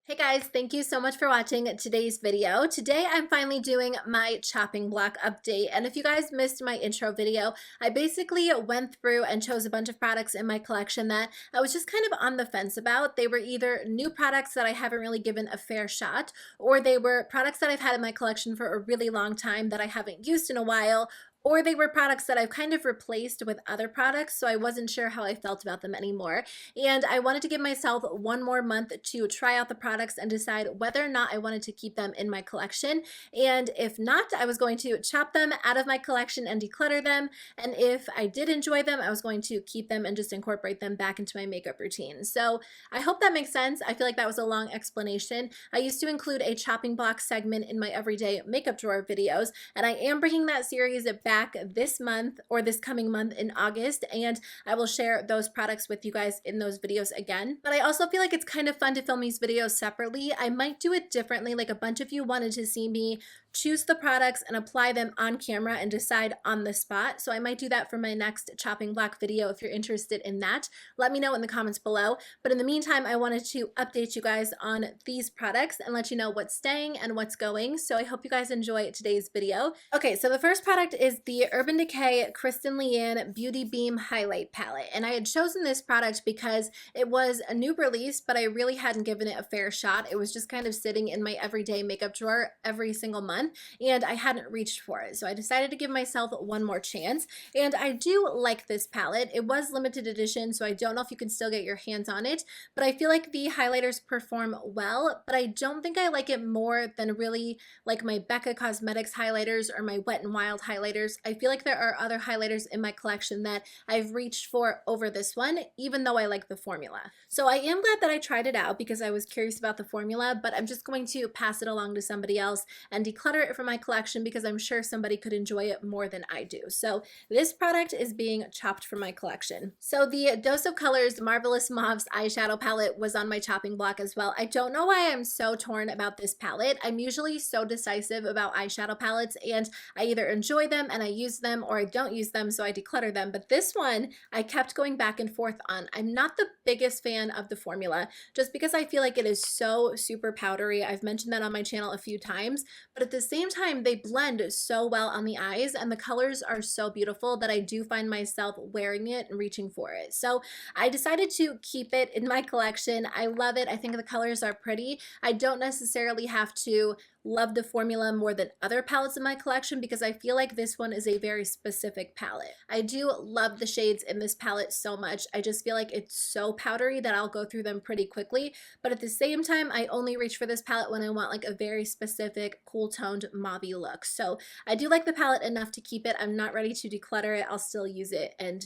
Hey guys, thank you so much for watching today's video. Today I'm finally doing my chopping block update, and if you guys missed my intro video, I basically went through and chose a bunch of products in my collection that I was just kind of on the fence about. They were either new products that I haven't really given a fair shot, or they were products that I've had in my collection for a really long time that I haven't used in a while, or they were products that I've kind of replaced with other products, so I wasn't sure how I felt about them anymore. And I wanted to give myself one more month to try out the products and decide whether or not I wanted to keep them in my collection. And if not, I was going to chop them out of my collection and declutter them. And if I did enjoy them, I was going to keep them and just incorporate them back into my makeup routine. So I hope that makes sense. I feel like that was a long explanation. I used to include a chopping block segment in my everyday makeup drawer videos, and I am bringing that series back this month or this coming month in August, and I will share those products with you guys in those videos again. But I also feel like it's kind of fun to film these videos separately. I might do it differently. Like, a bunch of you wanted to see me choose the products and apply them on camera and decide on the spot. So I might do that for my next chopping block video. If you're interested in that, let me know in the comments below. But in the meantime, I wanted to update you guys on these products and let you know what's staying and what's going. So I hope you guys enjoy today's video. Okay, so the first product is the Urban Decay Kristen Leanne Beauty Beam Highlight Palette. And I had chosen this product because it was a new release, but I really hadn't given it a fair shot. It was just kind of sitting in my everyday makeup drawer every single month, and I hadn't reached for it. So I decided to give myself one more chance, and I do like this palette. It was limited edition, so I don't know if you can still get your hands on it, but I feel like the highlighters perform well, but I don't think I like it more than really like my Becca Cosmetics highlighters or my Wet n Wild highlighters. I feel like there are other highlighters in my collection that I've reached for over this one, even though I like the formula. So I am glad that I tried it out because I was curious about the formula, but I'm just going to pass it along to somebody else and declutter it from my collection because I'm sure somebody could enjoy it more than I do. So this product is being chopped from my collection. So the Dose of Colors Marvelous Mauves eyeshadow palette was on my chopping block as well. I don't know why I'm so torn about this palette. I'm usually so decisive about eyeshadow palettes, and I either enjoy them and I use them, or I don't use them so I declutter them. But this one I kept going back and forth on. I'm not the biggest fan of the formula just because I feel like it is so super powdery. I've mentioned that on my channel a few times, but at the same time they blend so well on the eyes and the colors are so beautiful that I do find myself wearing it and reaching for it. So I decided to keep it in my collection. I love it. I think the colors are pretty. I don't necessarily have to love the formula more than other palettes in my collection because I feel like this one is a very specific palette. I do love the shades in this palette so much. I just feel like it's so powdery that I'll go through them pretty quickly, but at the same time I only reach for this palette when I want like a very specific cool toned mauve-y look. So I do like the palette enough to keep it. I'm not ready to declutter it. I'll still use it, and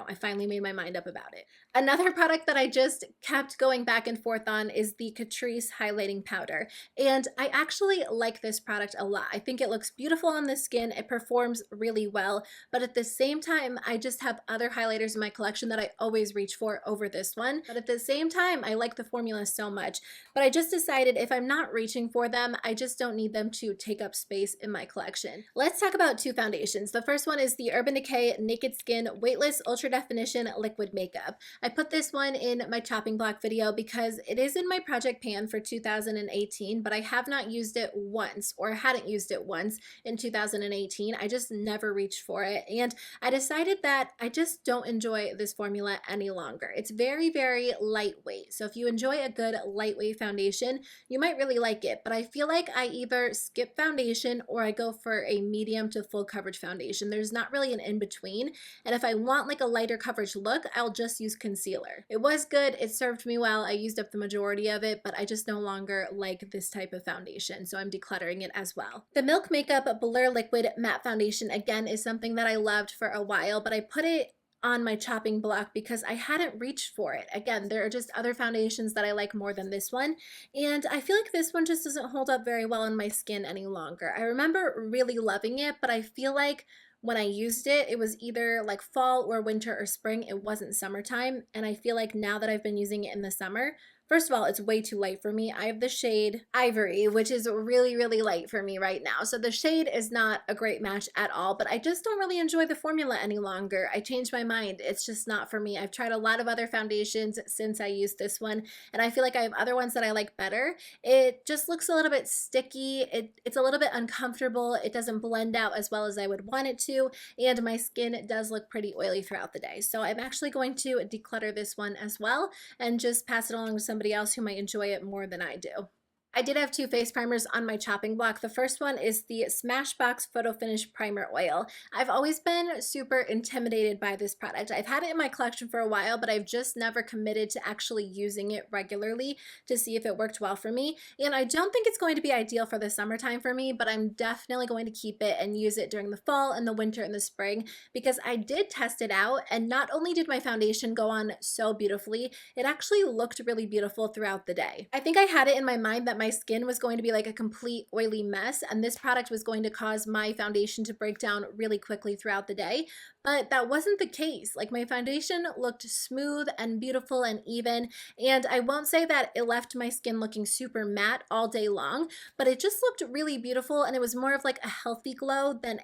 I finally made my mind up about it. Another product that I just kept going back and forth on is the Catrice highlighting powder. And I actually like this product a lot. I think it looks beautiful on the skin. It performs really well. But at the same time, I just have other highlighters in my collection that I always reach for over this one. But at the same time, I like the formula so much. But I just decided if I'm not reaching for them, I just don't need them to take up space in my collection. Let's talk about two foundations. The first one is the Urban Decay Naked Skin Weightless Ultra Definition Liquid Makeup. I put this one in my chopping block video because it is in my project pan for 2018, but I have not used it once, or hadn't used it once in 2018. I just never reached for it, and I decided that I just don't enjoy this formula any longer. It's very, very lightweight, so if you enjoy a good lightweight foundation, you might really like it, but I feel like I either skip foundation or I go for a medium to full coverage foundation. There's not really an in-between, and if I want like a lighter coverage look, I'll just use concealer. It was good, it served me well, I used up the majority of it, but I just no longer like this type of foundation, so I'm decluttering it as well. The Milk Makeup Blur Liquid Matte Foundation, again, is something that I loved for a while, but I put it on my chopping block because I hadn't reached for it. Again, there are just other foundations that I like more than this one, and I feel like this one just doesn't hold up very well on my skin any longer. I remember really loving it, but I feel like when I used it, it was either like fall or winter or spring. It wasn't summertime, and I feel like now that I've been using it in the summer, First of all, it's way too light for me. I have the shade Ivory, which is really, really light for me right now. So the shade is not a great match at all, but I just don't really enjoy the formula any longer. I changed my mind. It's just not for me. I've tried a lot of other foundations since I used this one, and I feel like I have other ones that I like better. It just looks a little bit sticky. It's a little bit uncomfortable. It doesn't blend out as well as I would want it to, and my skin does look pretty oily throughout the day. So I'm actually going to declutter this one as well and just pass it along to somebody else who might enjoy it more than I do. I did have two face primers on my chopping block. The first one is the Smashbox Photo Finish Primer Oil. I've always been super intimidated by this product. I've had it in my collection for a while, but I've just never committed to actually using it regularly to see if it worked well for me. And I don't think it's going to be ideal for the summertime for me, but I'm definitely going to keep it and use it during the fall and the winter and the spring, because I did test it out, and not only did my foundation go on so beautifully, it actually looked really beautiful throughout the day. I think I had it in my mind that my skin was going to be like a complete oily mess, and this product was going to cause my foundation to break down really quickly throughout the day, but that wasn't the case. Like, my foundation looked smooth and beautiful and even, and I won't say that it left my skin looking super matte all day long, but it just looked really beautiful, and it was more of like a healthy glow than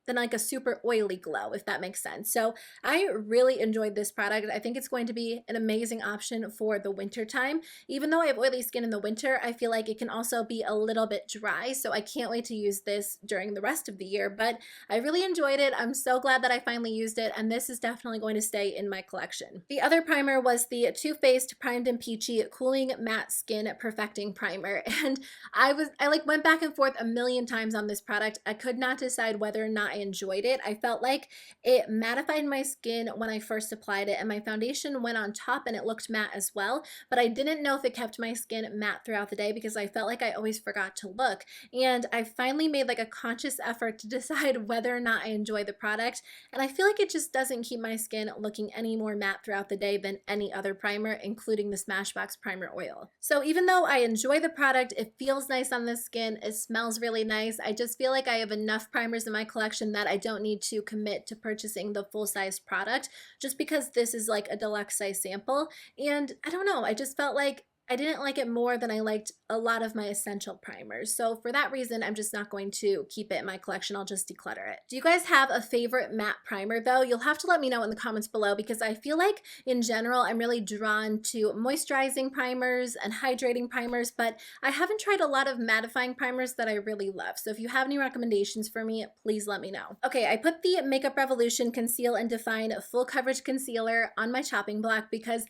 like a super oily glow, if that makes sense. So I really enjoyed this product. I think it's going to be an amazing option for the winter time. Even though I have oily skin in the winter, I feel like it can also be a little bit dry, so I can't wait to use this during the rest of the year. But I really enjoyed it. I'm so glad that I finally used it, and this is definitely going to stay in my collection. The other primer was the Too Faced Primed and Peachy Cooling Matte Skin Perfecting Primer, and I like went back and forth a million times on this product. I could not decide whether or not I enjoyed it. I felt like it mattified my skin when I first applied it, and my foundation went on top and it looked matte as well, but I didn't know if it kept my skin matte throughout the day because I felt like I always forgot to look. And I finally made like a conscious effort to decide whether or not I enjoy the product, and I feel like it just doesn't keep my skin looking any more matte throughout the day than any other primer, including the Smashbox Primer Oil. So even though I enjoy the product, it feels nice on the skin, it smells really nice, I just feel like I have enough primers in my collection that I don't need to commit to purchasing the full-size product just because this is like a deluxe size sample. And I don't know, I just felt like I didn't like it more than I liked a lot of my essential primers. So for that reason, I'm just not going to keep it in my collection. I'll just declutter it. Do you guys have a favorite matte primer though? You'll have to let me know in the comments below, because I feel like in general, I'm really drawn to moisturizing primers and hydrating primers, but I haven't tried a lot of mattifying primers that I really love. So if you have any recommendations for me, please let me know. Okay, I put the Makeup Revolution Conceal and Define Full Coverage Concealer on my chopping block because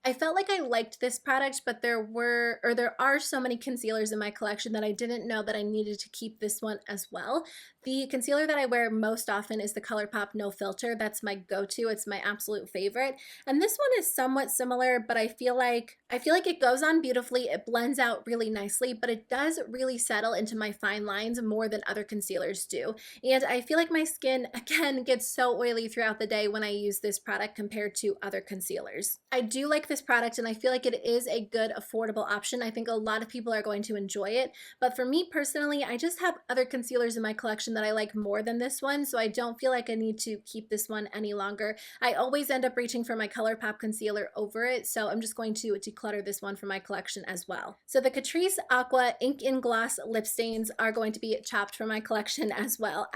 I felt like I liked this product, but there are so many concealers in my collection that I didn't know that I needed to keep this one as well. The concealer that I wear most often is the ColourPop No Filter. That's my go-to. It's my absolute favorite. And this one is somewhat similar, but I feel like it goes on beautifully. It blends out really nicely, but it does really settle into my fine lines more than other concealers do. And I feel like my skin, again, gets so oily throughout the day when I use this product compared to other concealers. I do like this product, and I feel like it is a good, affordable option. I think a lot of people are going to enjoy it, but for me personally, I just have other concealers in my collection that I like more than this one, so I don't feel like I need to keep this one any longer. I always end up reaching for my ColourPop concealer over it, so I'm just going to declutter this one from my collection as well. So the Catrice Aqua Ink and Gloss lip stains are going to be chopped from my collection as well.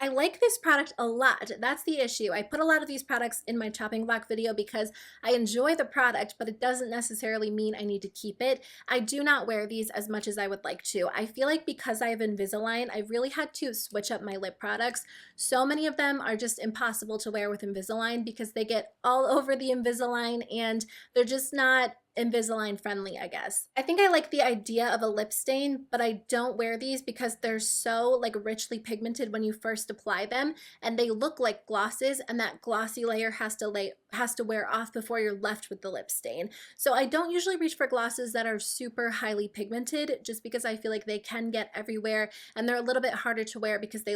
I like this product a lot. That's the issue. I put a lot of these products in my chopping block video because I enjoy the product, but it doesn't necessarily mean I need to keep it. I do not wear these as much as I would like to. I feel like because I have Invisalign, I really had to switch up my lip products. So many of them are just impossible to wear with Invisalign because they get all over the Invisalign and they're just not Invisalign friendly, I guess. I think I like the idea of a lip stain, but I don't wear these because they're so like richly pigmented when you first apply them, and they look like glosses, and that glossy layer has to wear off before you're left with the lip stain. So I don't usually reach for glosses that are super highly pigmented just because I feel like they can get everywhere and they're a little bit harder to wear because they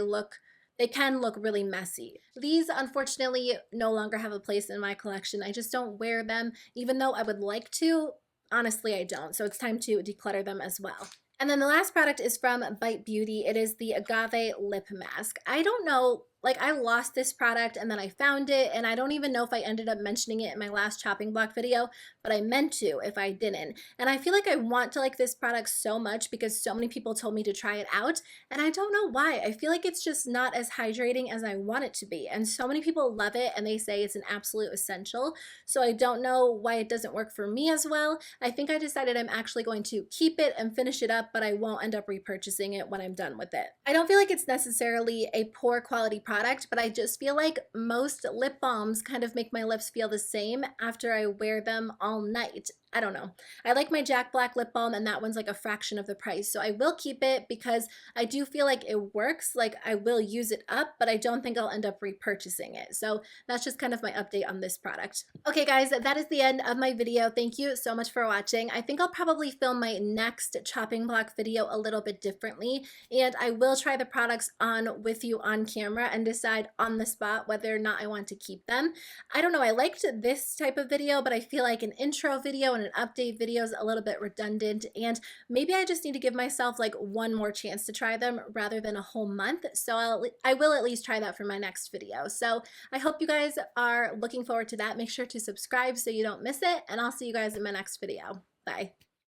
can look really messy. These unfortunately no longer have a place in my collection. I just don't wear them, even though I would like to. Honestly, I don't. So it's time to declutter them as well. And then the last product is from Bite Beauty. It is the Agave Lip Mask. I don't know like I lost this product and then I found it, and I don't even know if I ended up mentioning it in my last chopping block video, but I meant to if I didn't. And I feel like I want to like this product so much because so many people told me to try it out, and I don't know why. I feel like it's just not as hydrating as I want it to be, and so many people love it and they say it's an absolute essential. So I don't know why it doesn't work for me as well. I think I decided I'm actually going to keep it and finish it up, but I won't end up repurchasing it when I'm done with it. I don't feel like it's necessarily a poor quality product, but I just feel like most lip balms kind of make my lips feel the same after I wear them all night. I don't know. I like my Jack Black lip balm, and that one's like a fraction of the price. So I will keep it because I do feel like it works. Like I will use it up, but I don't think I'll end up repurchasing it. So that's just kind of my update on this product. Okay guys, that is the end of my video. Thank you so much for watching. I think I'll probably film my next chopping block video a little bit differently, and I will try the products on with you on camera and decide on the spot whether or not I want to keep them. I don't know. I liked this type of video, but I feel like an intro video and an update video is a little bit redundant, and maybe I just need to give myself like one more chance to try them rather than a whole month. So I will at least try that for my next video. So I hope you guys are looking forward to that. Make sure to subscribe so you don't miss it, and I'll see you guys in my next video. Bye.